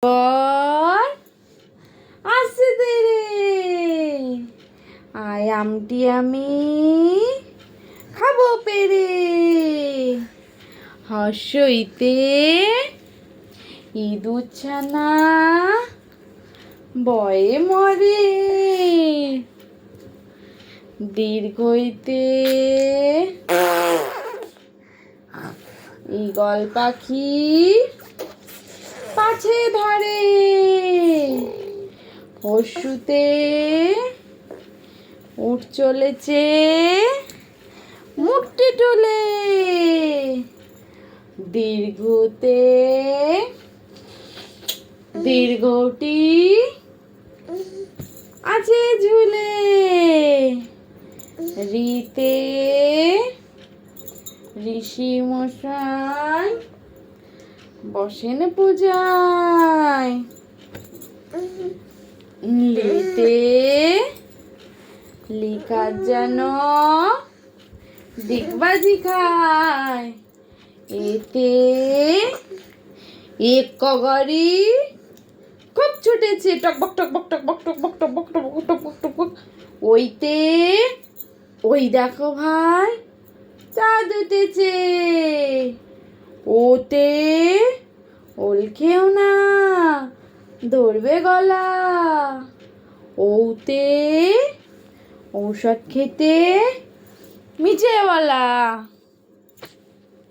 বল আসছে রে। আয় আমটি আমি খাবো পেরে। হর্ষইতে ইঁদুর ছানা বয়ে মরে। দীর্ঘইতে ঈগল পাখি পাছে ধরে। হর্ষুতে উঠ চলেছে মুখটি তুলে। দীর্ঘতে দীর্ঘটি আছে ঝুলে। রিতে ঋষি মশাই বসেন পূজায়। লিতে লিকার যেন দিগবাজি খায়। এতে এক কগারি খুব ছুটেছে টকবক টকবক টকবক টকবক টকবক টকবক টকবক টকবক। ওইতে ওই দেখো ভাই চাঁদ উঠেছে। ওতে ওল খেও না ধরবে গলা। ওতে ঔষধ খেতে মিঠেওয়ালা।